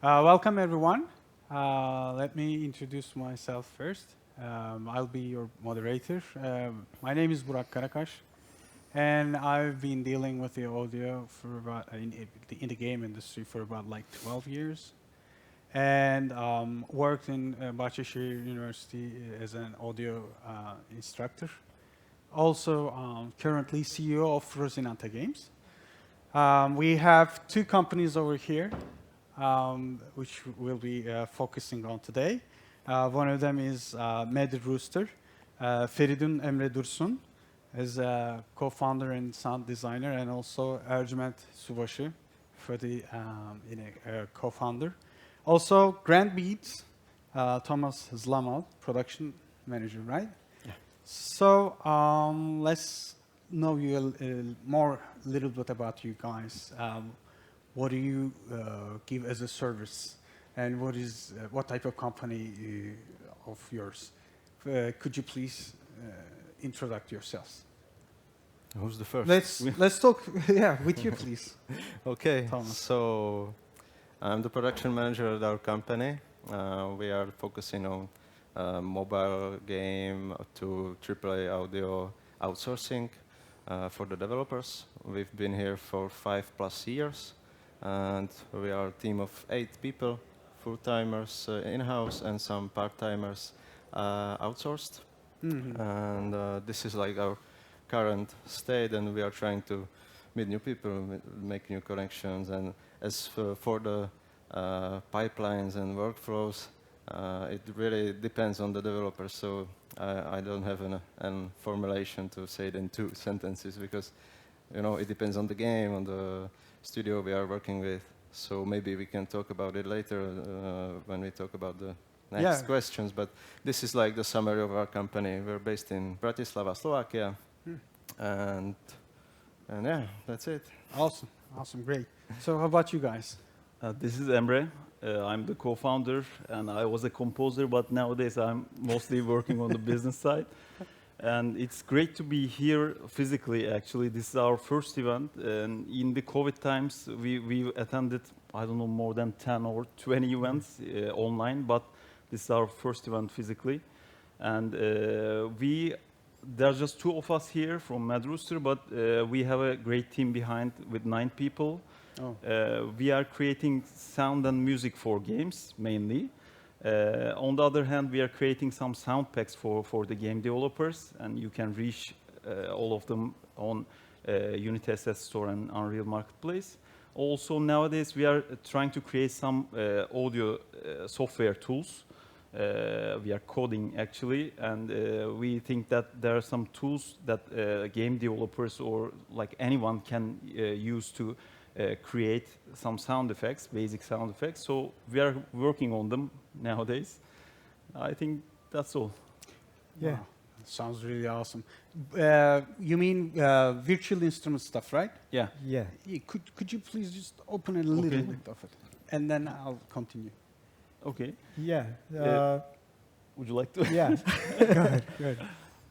Welcome, everyone. Let me introduce myself first. I'll be your moderator. My name is Burak Karakaş, and I've been dealing with the audio for about in the game industry for about like 12 years, and worked in Bahçeşehir University as an audio instructor. Also, currently CEO of Rocinante Games. We have two companies over here, which we'll be focusing on today. One of them is MadRooster. Feridun Emre Dursun is a co-founder and sound designer, and also Ercüment Subaşı for the co-founder. Also, GrandBeats, Tomáš Zlámal, production manager, right? Yeah. So let's know you a little bit about you guys. What do you give as a service, and what type of company of yours? Could you please introduce yourselves? Who's the first? Let's talk. Yeah, with you, please. Okay. Tomáš. So I'm the production manager at our company. We are focusing on mobile game to AAA audio outsourcing for the developers. We've been here for 5+ years, and we are a team of 8 people, full-timers in-house and some part-timers outsourced. Mm-hmm. And this is like our current state, and we are trying to meet new people, make new connections. And as for the pipelines and workflows, it really depends on the developer. So I don't have an formulation to say it in 2 sentences, because it depends on the game, on the studio we are working with. So maybe we can talk about it later when we talk about the next questions. But this is like the summary of our company. We're based in Bratislava, Slovakia. And yeah, that's it. Awesome, great. So how about you guys? This is Emre. I'm the co-founder, and I was a composer, but nowadays I'm mostly working on the business side. And it's great to be here physically, actually. This is our first event, and in the COVID times, we attended, I don't know, more than 10 or 20 events online, but this is our first event physically. And there's just 2 of us here from MadRooster, but we have a great team behind with 9 people. Oh. We are creating sound and music for games, mainly. On the other hand, we are creating some sound packs for the game developers, and you can reach all of them on Unity SS Store and Unreal Marketplace. Also, nowadays, we are trying to create some audio software tools. We are coding, actually, and we think that there are some tools that game developers or like anyone can use to create some sound effects, basic sound effects. So we are working on them nowadays. I think that's all. Yeah, sounds really awesome. You mean virtual instrument stuff, right? Yeah. Yeah. Could you please just open a little bit of it, and then I'll continue. Okay. Yeah. Would you like to? Yeah. Go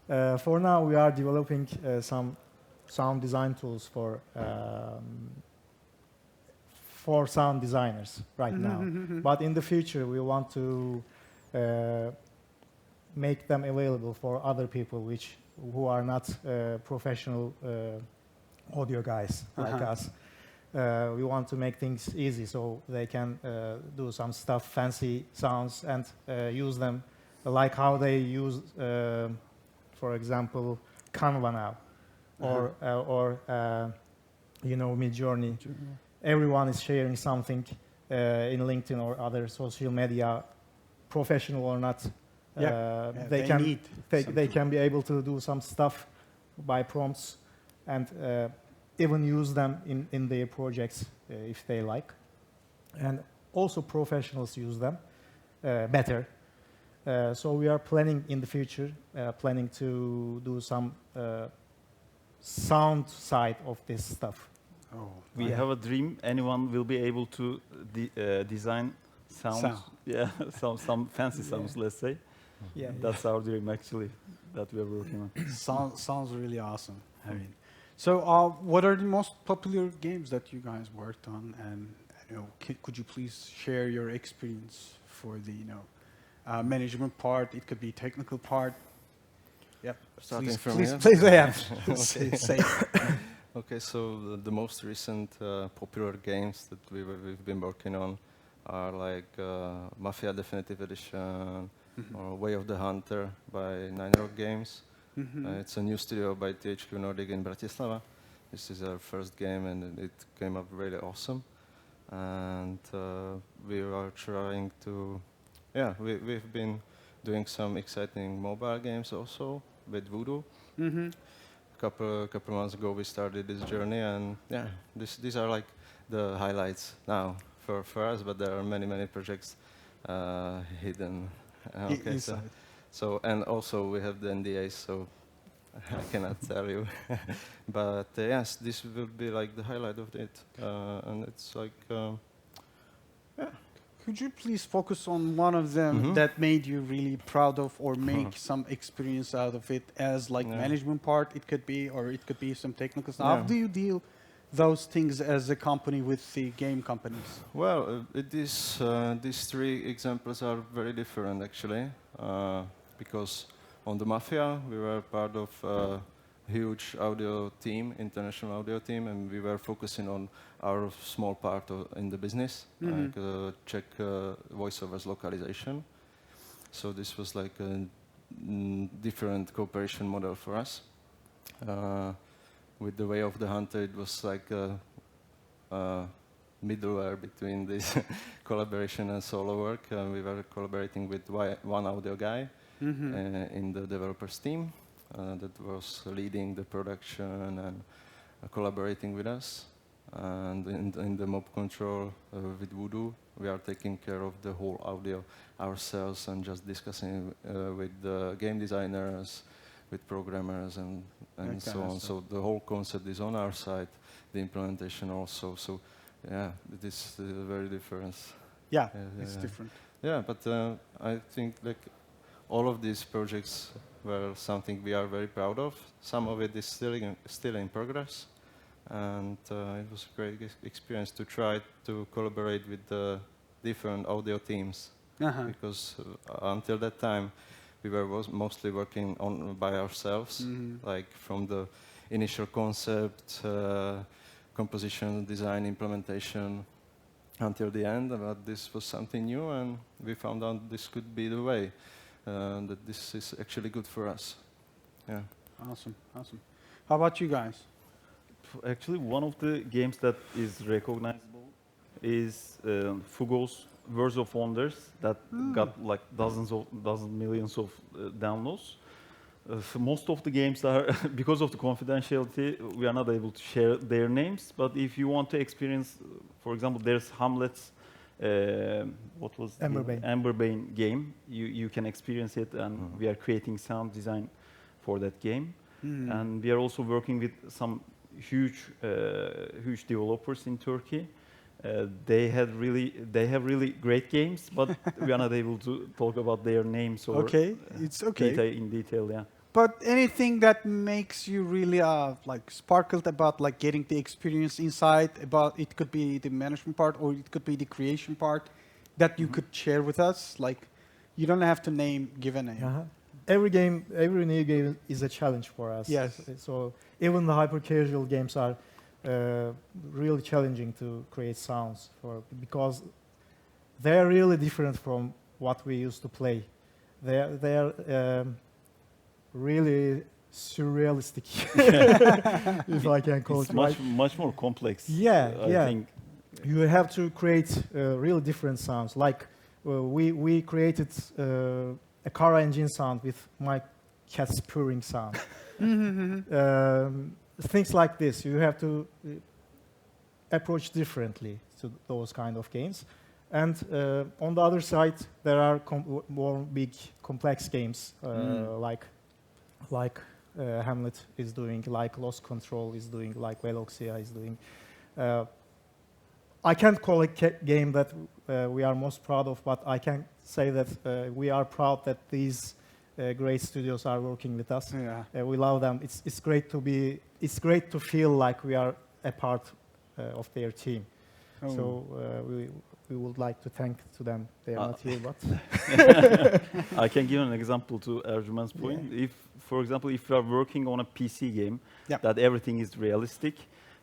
ahead. For now, we are developing some sound design tools for sound designers right now. But in the future, we want to make them available for other people who are not professional audio guys like us. We want to make things easy so they can do some stuff, fancy sounds, and use them like how they use, for example, Canva now, or Midjourney. Everyone is sharing something in LinkedIn or other social media, professional or not. They can be able to do some stuff by prompts and even use them in their projects if they like. And also professionals use them better. So we are planning in the future, to do some sound side of this stuff. Oh, We have a dream. Anyone will be able to design sounds. Yeah, some fancy sounds, let's say. Yeah. That's our dream, actually, that we are working on. Sounds really awesome. I mean, so what are the most popular games that you guys worked on, and could you please share your experience for the management part? It could be technical part. Yep. Starting from please, here? please, yeah. Okay. Say. Okay, so the most recent popular games that we've been working on are like Mafia Definitive Edition or Way of the Hunter by Nine Rock Games. It's a new studio by THQ Nordic in Bratislava. This is our first game, and it came up really awesome. And we are trying to, we've been doing some exciting mobile games also with Voodoo. Couple months ago we started this journey, and these are like the highlights now for us, but there are many projects hidden. Okay, so and also we have the NDAs, so I cannot tell you. But yes, this will be like the highlight of it, and it's like Could you please focus on one of them that made you really proud of, or make some experience out of it as like management part? It could be, or it could be some technical stuff. How do you deal those things as a company with the game companies? Well, these three examples are very different actually, because on the Mafia we were part of a huge audio team, international audio team, and we were focusing on our small part in the business, like Czech voiceovers localization. So this was like a different cooperation model for us. With the Way of the Hunter, it was like a middleware between this collaboration and solo work. We were collaborating with one audio guy in the developers team that was leading the production and collaborating with us. And in the mob control with Voodoo, we are taking care of the whole audio ourselves and just discussing with the game designers, with programmers, and so on. So the whole concept is on our side, the implementation also. So yeah, this is very different. Yeah, it's different. Yeah, but I think like all of these projects were something we are very proud of. Some of it is still in progress. And it was a great experience to try to collaborate with the different audio teams, because until that time we were mostly working by ourselves, like from the initial concept, composition, design, implementation, until the end. But this was something new, and we found out this could be the way, that this is actually good for us. Yeah. Awesome. How about you guys? Actually, one of the games that is recognizable is Fugo's Words of Wonders that got like millions of downloads. Most of the games are, because of the confidentiality, we are not able to share their names. But if you want to experience, for example, there's Hamlet's, what was Amber Bane game. You can experience it, and we are creating sound design for that game. And we are also working with some huge developers in Turkey. They have really great games, but we are not able to talk about their names or it's okay. data in detail. Yeah. But anything that makes you really like sparkled about like getting the experience inside, about it could be the management part or it could be the creation part that you could share with us. Like you don't have to give a name. Every new game is a challenge for us. Yes. So even the hyper-casual games are really challenging to create sounds because they are really different from what we used to play. They are really surrealistic, if I can call it. Much more complex. I think you have to create really different sounds. Like we created a car engine sound with my cat's purring sound. Things like this, you have to approach differently to those kind of games. And on the other side, there are more big, complex games like Hamlet is doing, like Lost Control is doing, like Veloxia is doing. I can't call it a game that we are most proud of, but I can say that we are proud that these great studios are working with us. We love them. It's great to feel like we are a part of their team. Oh. So we would like to thank to them. They are not here, but I can give an example to Ercüment's point. Yeah. If, for example, if you are working on a PC game, Yeah. that everything is realistic,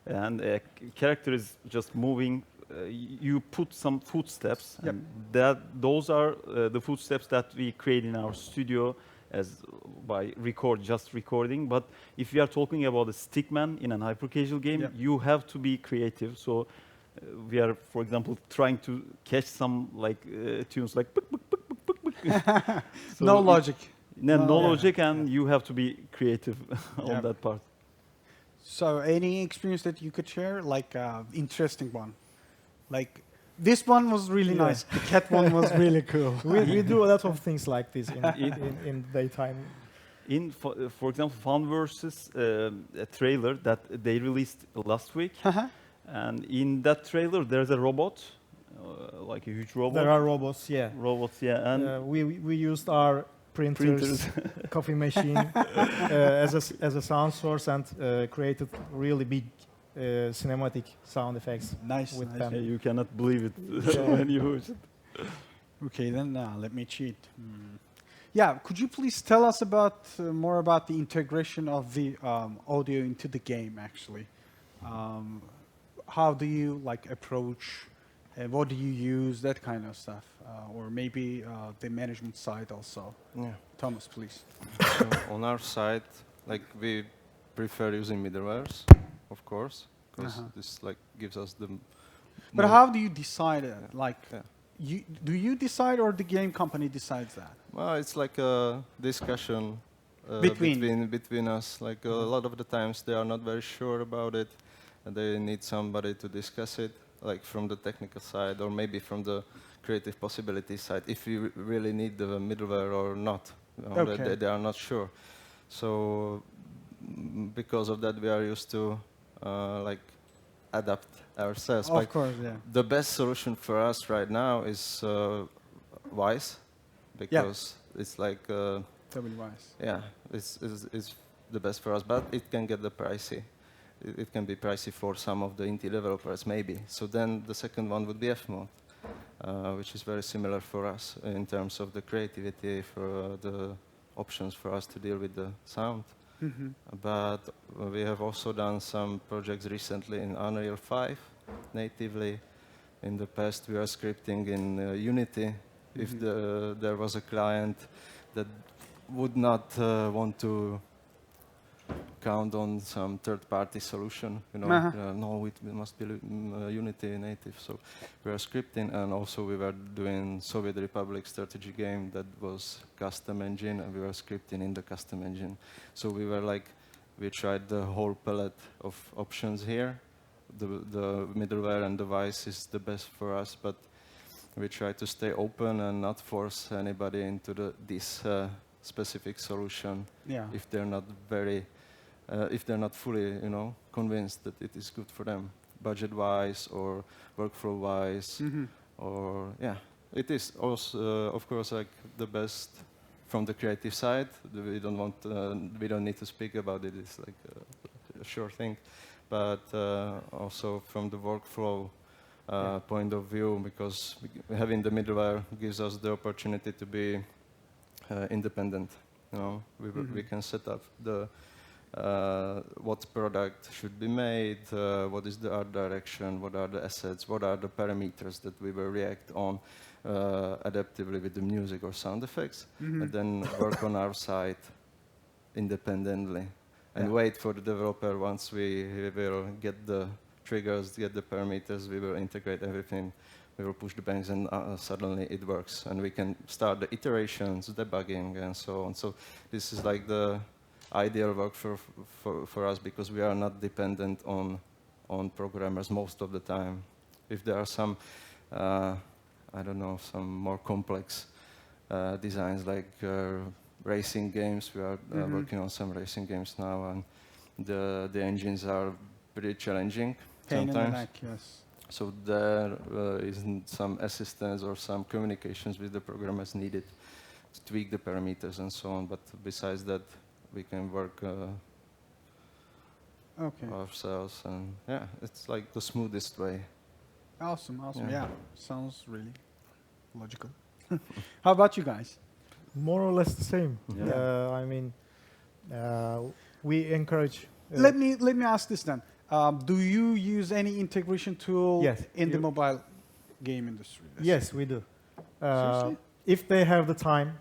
and a character is just moving, you put some footsteps, Yep. and those are the footsteps that we create in our studio as by just recording. But if we are talking about a stickman in an hyper-casual game, Yep. you have to be creative. So we are, for example, trying to catch some like tunes like so No logic. no No. logic, Yeah. and you have to be creative on Yeah. that part. So, any experience that you could share, like interesting one, like this one was really Yeah. nice. The cat one was really cool. we do a lot of things like this in daytime. For example, Fun versus a trailer that they released last week, and in that trailer there's a robot, like a huge robot. There are robots, yeah. Robots, yeah, and We used our printers, coffee machine as a sound source and created really big cinematic sound effects Nice. with nice. them. yeah, you cannot believe it Yeah. when you watch it. Okay, then let me cheat. Yeah, could you please tell us about more about the integration of the audio into the game? Actually, how do you like approach? What do you use? That kind of stuff, or maybe the management side also. Yeah. Tomáš, please. So on our side, like we prefer using middlewares, of course, because this like gives us the. But how do you decide it? Like, Yeah. do you decide or the game company decides that? Well, it's like a discussion between us. Like a lot of the times they are not very sure about it, and they need somebody to discuss it, like from the technical side or maybe from the creative possibility side, if you really need the middleware or not. You know, Okay. they are not sure. So because of that, we are used to like adapt ourselves. Of Like, course, yeah. the best solution for us right now is Wise, because it's like WISE. yeah, it's the best for us, but it can get the pricey. It can be pricey for some of the indie developers, maybe. So then the second one would be Fmode, which is very similar for us in terms of the creativity, for the options for us to deal with the sound. But we have also done some projects recently in Unreal 5 natively. In the past, we are scripting in Unity. If there was a client that would not want to count on some third-party solution, you know, no, it must be Unity native. So we are scripting, and also we were doing Soviet Republic strategy game that was custom engine, and we were scripting in the custom engine. So we were like, we tried the whole palette of options here. The middleware and device is the best for us, but we try to stay open and not force anybody into this specific solution if they're not if they're not fully, you know, convinced that it is good for them, budget-wise or workflow-wise, or it is also, of course, like the best from the creative side. We don't need to speak about it. It's like a sure thing, but also from the workflow point of view, because having the middleware gives us the opportunity to be independent. You know, we can set up the what product should be made, what is the art direction, what are the assets, what are the parameters that we will react on adaptively with the music or sound effects, and then work on our side independently and wait for the developer. Once we will get the triggers, get the parameters, we will integrate everything, we will push the bangs, and suddenly it works, and we can start the iterations, debugging, and so on. So this is like the ideal work for us, because we are not dependent on programmers most of the time. If there are some, I don't know, some more complex designs like racing games, we are working on some racing games now, and the engines are pretty challenging Pain in the sometimes. neck, yes. So there isn't some assistance or some communications with the programmers needed to tweak the parameters and so on. But besides that, we can work ourselves, and it's like the smoothest way. Awesome, awesome. Yeah. Yeah, sounds really logical. How about you guys? More or less the same. Yeah. I mean, we encourage. Let me ask this then. Do you use any integration tool Yes, in the you- mobile game industry? Yes, we do. Seriously? If they have the time,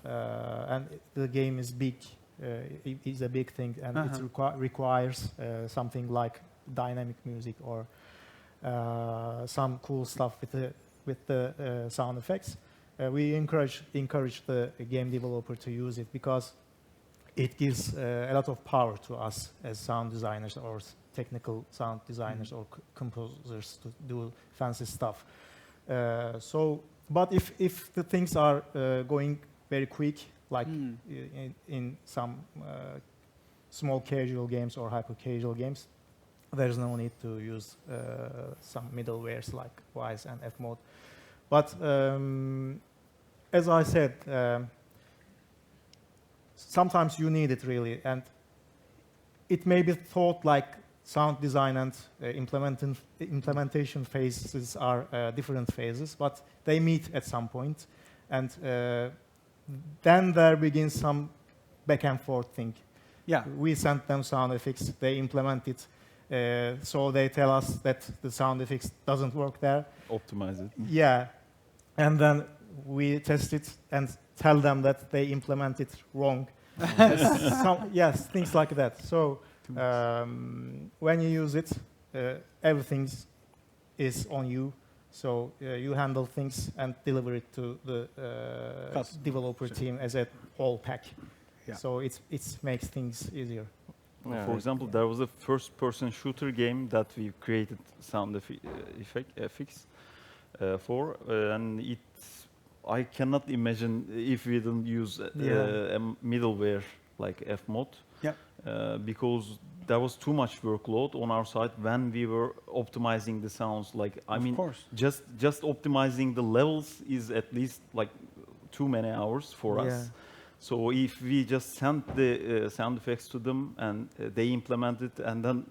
and the game is big, it is a big thing, and it requires something like dynamic music or some cool stuff with the sound effects. We encourage the game developer to use it because it gives a lot of power to us as sound designers or technical sound designers or composers to do fancy stuff. But if the things are going very quick, like in some small casual games or hyper casual games, there's no need to use some middlewares like Wise and Fmod. But as I said, sometimes you need it really, and it may be thought like sound design and implementation phases are different phases, but they meet at some point, and then there begins some back and forth thing. Yeah. We send them sound effects, they implement it, so they tell us that the sound effects doesn't work there. Optimize it. Yeah, and then we test it and tell them that they implement it wrong. Yes, things like that. So when you use it, everything is on you. So you handle things and deliver it to the developer team as a whole pack. Yeah. So it makes things easier. Yeah, For example, there was a first-person shooter game that we created sound effects for, and I cannot imagine if we didn't use a middleware like Fmod, because there was too much workload on our side when we were optimizing the sounds. Like, I mean, just optimizing the levels is at least like too many hours for us. So if we just send the sound effects to them and they implement it, and then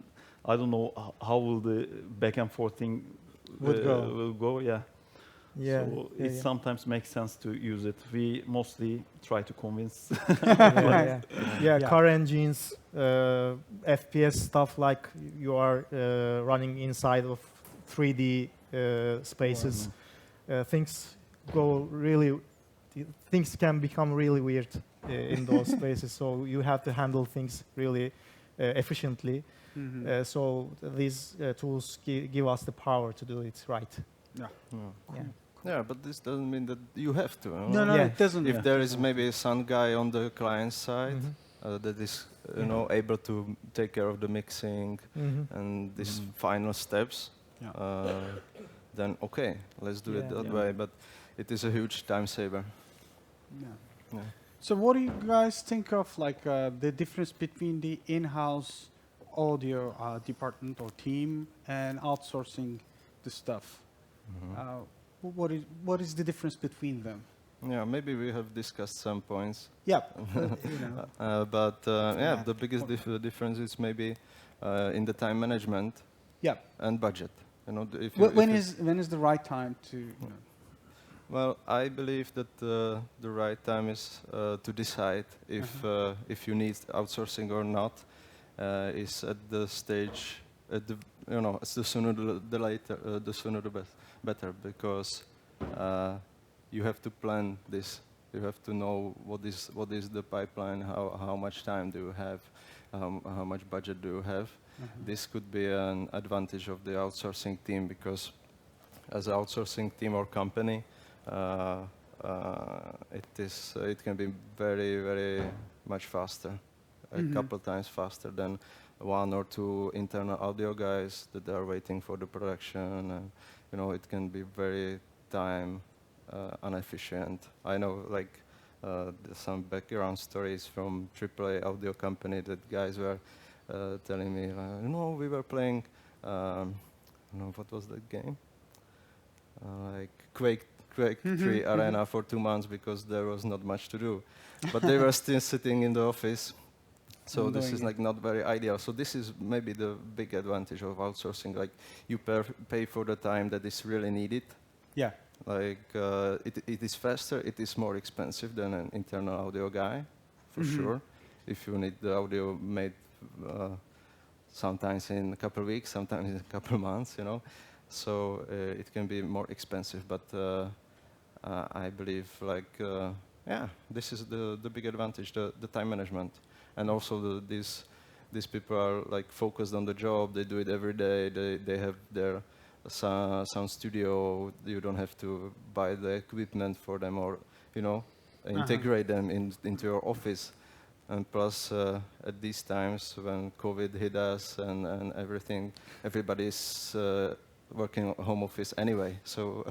I don't know how will the back and forth thing will go. So it sometimes makes sense to use it. We mostly try to convince. Car engines, FPS stuff like you are running inside of 3D spaces. Things can become really weird in those spaces. So you have to handle things really efficiently. So these tools give us the power to do it right. Yeah, but this doesn't mean that you have to. No, it doesn't. If there is maybe some guy on the client side that is, able to take care of the mixing and these final steps, then okay, let's do it that way. But it is a huge time saver. Yeah. So what do you guys think of like the difference between the in-house audio department or team and outsourcing the stuff? What is the difference between them? Yeah, maybe we have discussed some points. Yeah. The biggest difference is maybe in the time management and budget. When is the right time to? Well, I believe that the right time is to decide if you need outsourcing or not. Is at the stage, it's the sooner the later, the sooner the better, because you have to plan this. You have to know what is the pipeline, how much time do you have, how much budget do you have. This could be an advantage of the outsourcing team, because as an outsourcing team or company, it can be very, very much faster, a couple times faster than one or two internal audio guys that are waiting for the production, and it can be very time inefficient. I know, like some background stories from AAA audio company that guys were telling me, we were playing, what was that game? Like Quake 3 Arena for 2 months because there was not much to do. But they were still sitting in the office So this doing is it. like not very ideal. So this is maybe the big advantage of outsourcing. Like you pay for the time that is really needed. Yeah. Like it is faster, it is more expensive than an internal audio guy, for sure. If you need the audio made sometimes in a couple of weeks, sometimes in a couple of months, you know. So it can be more expensive, but I believe like yeah, this is the big advantage, the time management, and also these people are like focused on the job. They do it every day. They have their sound studio. You don't have to buy the equipment for them, or you know, integrate them into your office. And plus, at these times when COVID hit us and everything, everybody's working home office anyway. So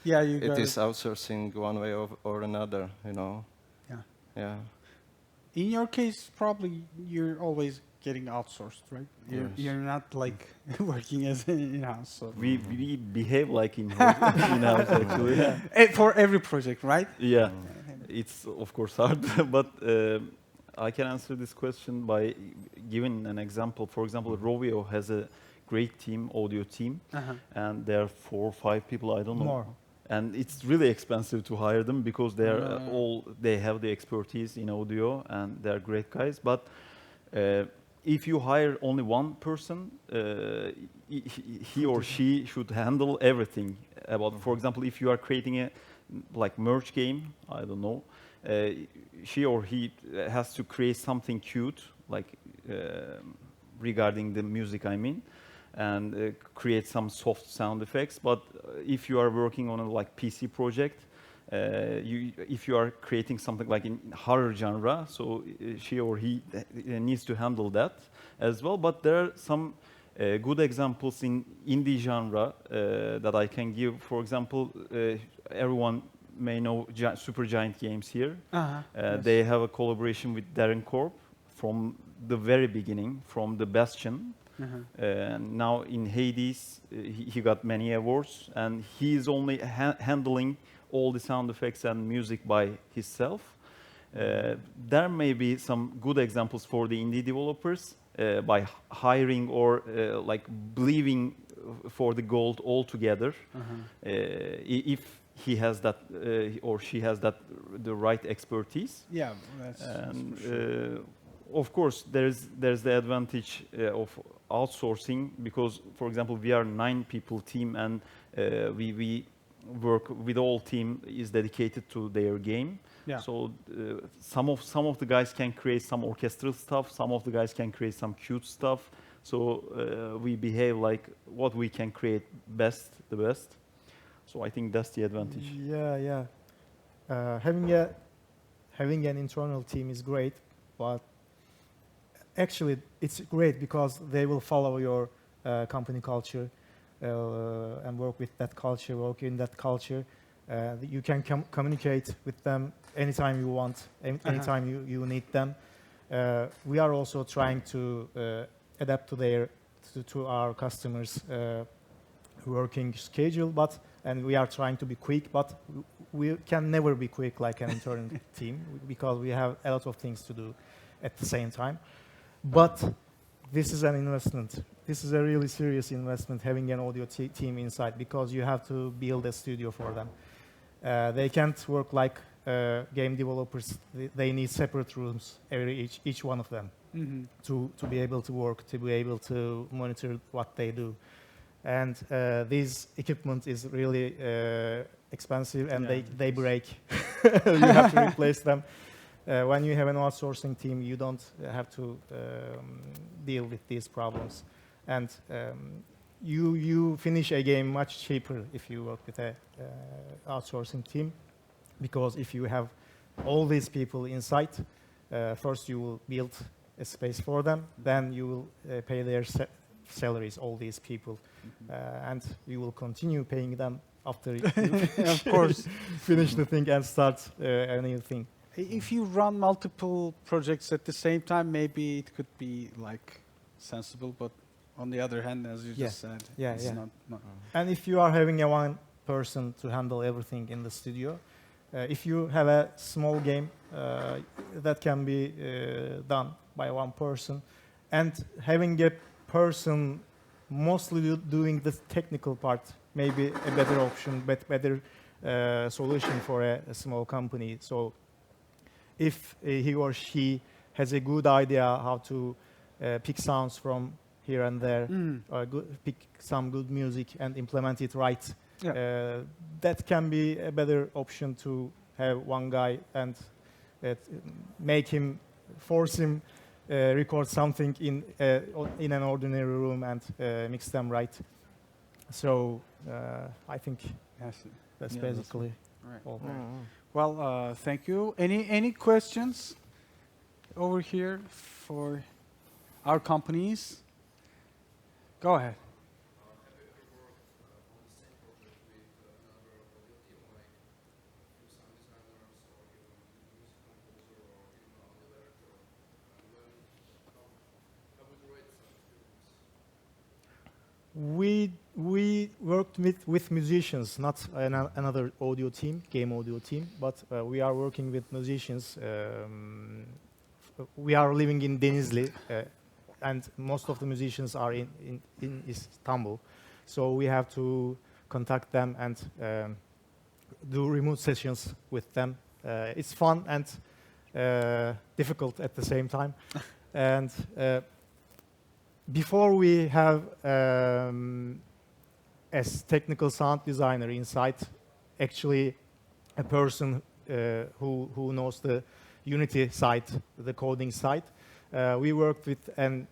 Yeah, you it got is outsourcing one way or another, you know. Yeah. Yeah. In your case, probably you're always getting outsourced, right? Yes. You're not like working as an in-house. So. We behave like in-house actually. For every project, right? Yeah, it's of course hard, but I can answer this question by giving an example. For example, Rovio has a great team, audio team, and there are 4 or 5 people, I don't know. More. And it's really expensive to hire them because they're they have the expertise in audio and they're great guys. But if you hire only one person, he or she should handle everything. About, for example, if you are creating a like merge game, I don't know, she or he has to create something cute, like regarding the music, I mean, and create some soft sound effects. But if you are working on a like PC project, if you are creating something like in horror genre, so she or he needs to handle that as well. But there are some good examples in indie genre that I can give. For example, everyone may know Supergiant Games here. Yes. They have a collaboration with Darren Korb from the very beginning, from the Bastion. Now in Hades, he got many awards, and he is only handling all the sound effects and music by himself. There may be some good examples for the indie developers by hiring or like believing for the gold altogether. If he has that or she has that the right expertise. Yeah, that's And for sure. of course, there's the advantage of outsourcing because, for example, we are 9 people team, and we work with all team is dedicated to their game. Yeah. So some of the guys can create some orchestral stuff. Some of the guys can create some cute stuff. So we behave like what we can create the best. So I think that's the advantage. Yeah. Having an internal team is great, but actually it's great because they will follow your company culture and work with that culture, work in that culture. You can communicate with them anytime you want, anytime you need them. We are also trying to adapt to our customers' working schedule, and we are trying to be quick, but we can never be quick like an internal team because we have a lot of things to do at the same time. But this is an investment. This is a really serious investment, having an audio team inside, because you have to build a studio for them. They can't work like game developers. They need separate rooms, each one of them, to be able to work, to be able to monitor what they do. And this equipment is really expensive, and they break. You have to replace them. When you have an outsourcing team, you don't have to deal with these problems. And you finish a game much cheaper if you work with a outsourcing team, because if you have all these people inside, first you will build a space for them, then you will pay their salaries, all these people, and you will continue paying them after you Of course. finish the thing and start a new thing. If you run multiple projects at the same time, maybe it could be like sensible, but on the other hand, as you just said, it's not. And if you are having a one person to handle everything in the studio, if you have a small game, that can be done by one person, and having a person mostly doing the technical part may be a better option, but better solution for a small company. So if he or she has a good idea how to pick sounds from here and there, pick some good music and implement it right, that can be a better option to have one guy and make him, force him record something in an ordinary room and mix them right. So I think that's basically all. Well, thank you. Any questions over here for our companies? Go ahead. We worked with musicians, not another audio team, game audio team, but we are working with musicians. We are living in Denizli, and most of the musicians are in Istanbul. So we have to contact them and do remote sessions with them. It's fun and difficult at the same time. And before we have as technical sound designer inside, actually a person who knows the Unity side, the coding side. We worked with an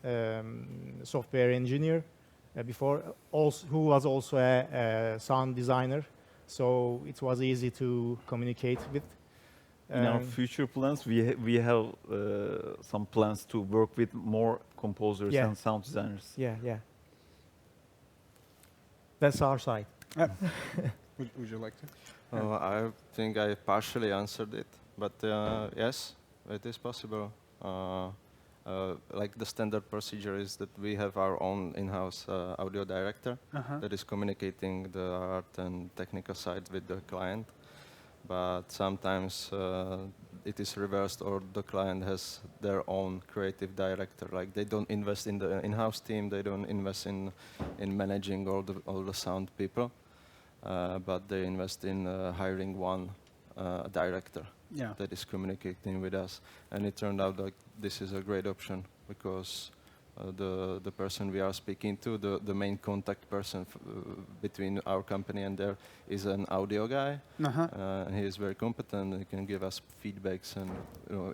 software engineer before, who was also a sound designer. So it was easy to communicate with. In our future plans, we have some plans to work with more composers and sound designers. Yeah. That's our side. Would you like to? I think I partially answered it, but yes, it is possible. Like the standard procedure is that we have our own in-house audio director that is communicating the art and technical side with the client. But sometimes it is reversed, or the client has their own creative director. Like they don't invest in the in-house team, they don't invest in managing all the sound people, but they invest in hiring one director that is communicating with us. And it turned out like this is a great option because the person we are speaking to, the main contact person between our company and there, is an audio guy. And he is very competent. He can give us feedbacks, and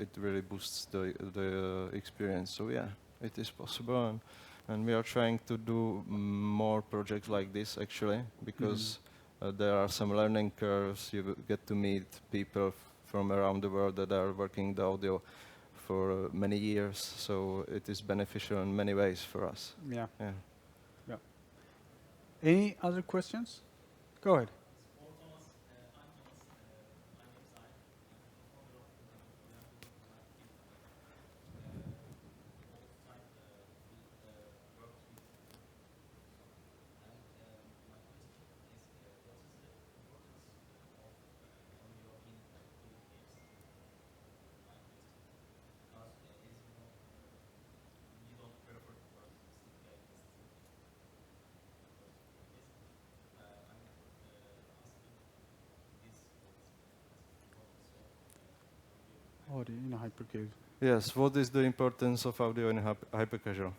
it really boosts the experience. So yeah, it is possible, and we are trying to do more projects like this actually, because there are some learning curves. You get to meet people from around the world that are working the audio for many years, so it is beneficial in many ways for us. Yeah. Any other questions? Go ahead. Audio in hypercasual. Yes, what is the importance of audio in hypercasual?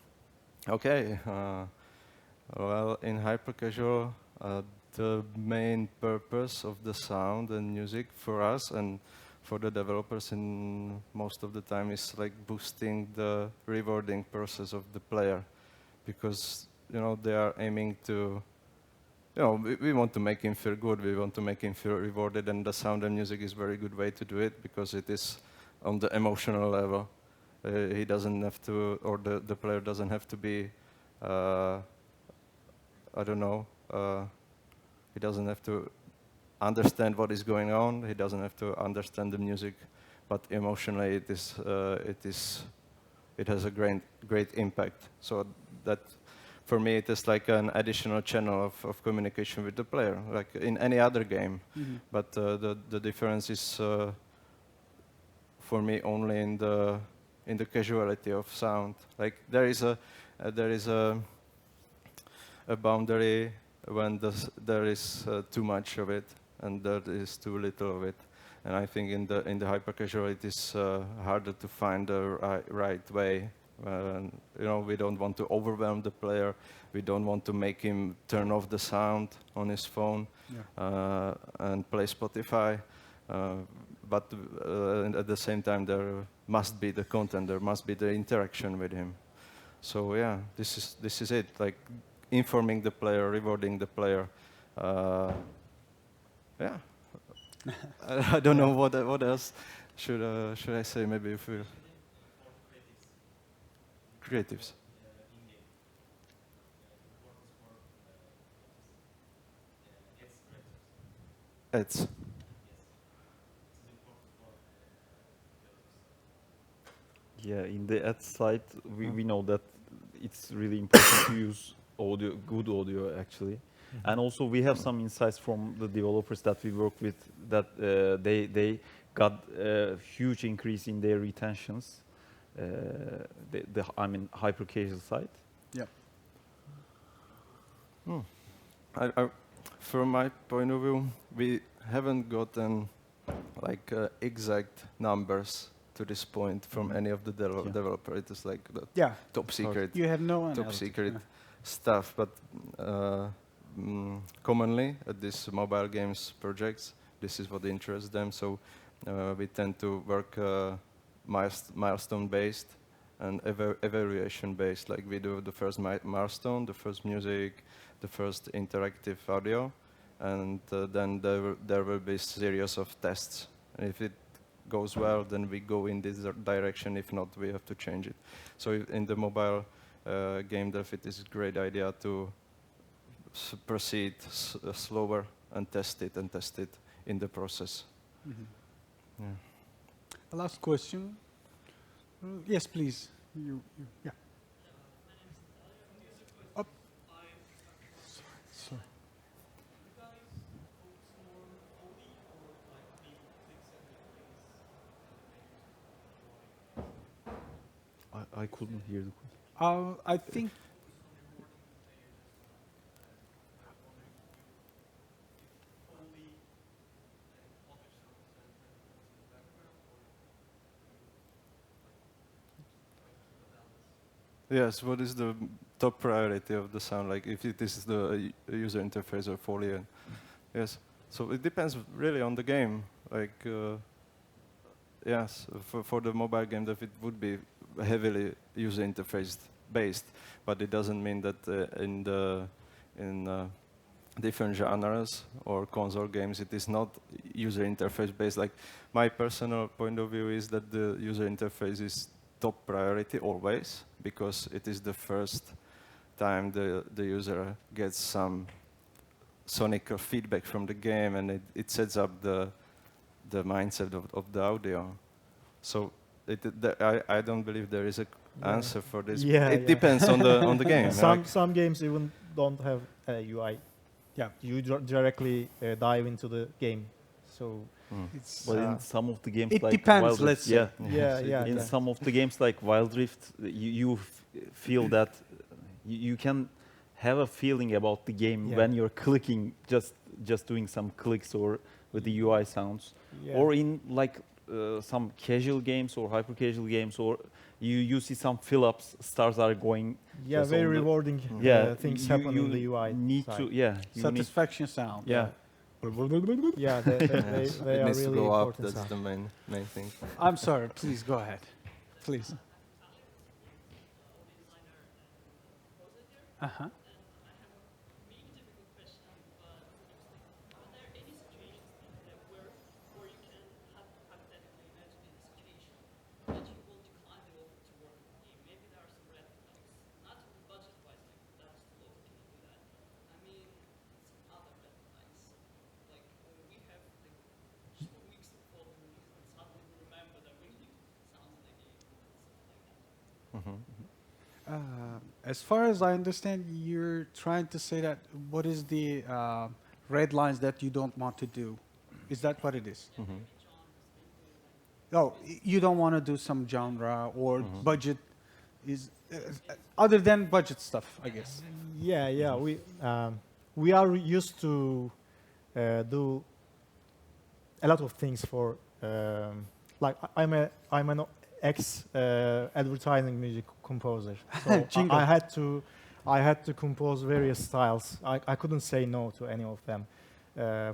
Okay, well, in hypercasual, the main purpose of the sound and music for us and for the developers in most of the time is like boosting the rewarding process of the player, because they are aiming to, we want to make him feel good, we want to make him feel rewarded, and the sound and music is a very good way to do it because it is on the emotional level. He doesn't have to, or the player doesn't have to be, I don't know, he doesn't have to understand what is going on, he doesn't have to understand the music, but emotionally it has a great impact. So that, for me, it is like an additional channel of communication with the player, like in any other game. But the difference is, for me, only in in the casuality of sound. Like there is a boundary when there is too much of it and there is too little of it. And I think in the hyper casual it is harder to find the right way. We don't want to overwhelm the player. We don't want to make him turn off the sound on his phone and play Spotify. But at the same time, there must be the content. There must be the interaction with him. So yeah, this is it. Like informing the player, rewarding the player. Yeah. I don't know what else should I say. Maybe if we creatives. Ads. Yeah, in the ad side, we know that it's really important to use audio, good audio actually. And also we have some insights from the developers that we work with that they got a huge increase in their retentions. I mean hyper casual side. Yeah. From my point of view, we haven't gotten like exact numbers to this point from any of the developer. It is like the top secret. You have no top secret stuff, but commonly at these mobile games projects, this is what interests them. So we tend to work milestone based and evaluation based. Like we do the first milestone, the first music, the first interactive audio, and then there will be series of tests. And if it goes well, then we go in this direction. If not, we have to change it. So in the mobile game dev, it is a great idea to proceed slower and test it in the process. Mm-hmm. Yeah. Last question. Yes, please. Yeah. Up. Sorry. I couldn't hear the question. I think. Yes, what is the top priority of the sound? Like if it is the user interface or Foley? Yes, so it depends really on the game. Like yes, for the mobile game, that it would be heavily user interface based, but it doesn't mean that in different genres or console games it is not user interface based. Like my personal point of view is that the user interface is top priority always, because it is the first time the user gets some sonic feedback from the game, and it sets up the mindset of the audio. So I don't believe there is an answer for this. It depends on the game. Some games even don't have a UI. Yeah, you directly dive into the game. So it's. But in some of the games, it like depends. Wild Let's Rift, say. In some of the games like Wild Rift, you feel that you can have a feeling about the game when you're clicking, just doing some clicks or with the UI sounds, or in like some casual games or hyper casual games, or you see some fill-ups, stars are going. Yeah, very rewarding things happen in the UI. Need side. to Satisfaction sound. Yeah. Yeah, they it are needs really to go up. important. That's the main thing. I'm sorry. Please go ahead. Please. Uh-huh. As far as I understand, you're trying to say that what is the red lines that you don't want to do? Is that what it is? oh, you don't want to do some genre or budget is other than budget stuff, I guess. Yeah. We are used to do a lot of things for like I'm an ex advertising music composer. So Jingle. I had to compose various styles. I couldn't say no to any of them,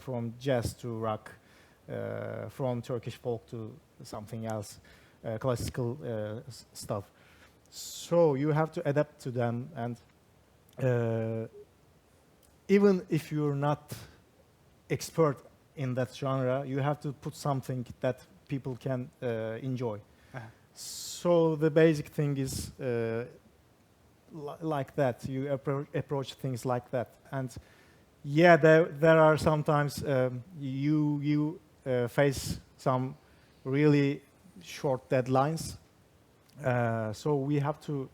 from jazz to rock, from Turkish folk to something else, classical stuff. So you have to adapt to them, and even if you're not expert in that genre, you have to put something that people can enjoy. So the basic thing is like that. You approach things like that, and yeah, there are sometimes you face some really short deadlines. So we have to,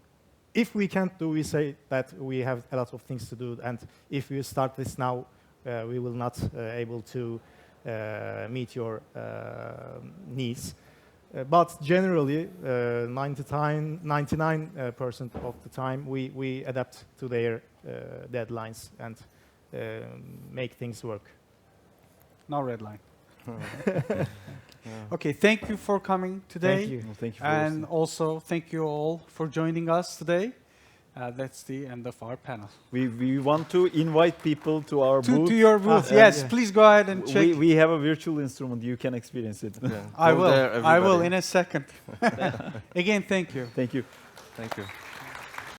if we can't do, we say that we have a lot of things to do, and if you start this now, we will not able to meet your needs. But generally, 99% of the time, we adapt to their deadlines and make things work. No red line. Okay, thank you for coming today. Thank you. Well, thank you for And listening. also, thank you all for joining us today. That's the end of our panel. We want to invite people to our booth. To your booth, yes. yeah. Please go ahead and check. We have a virtual instrument. You can experience it. Yeah. I Go will. there, I will everybody. in a second. Again, thank you. Thank you. Thank you.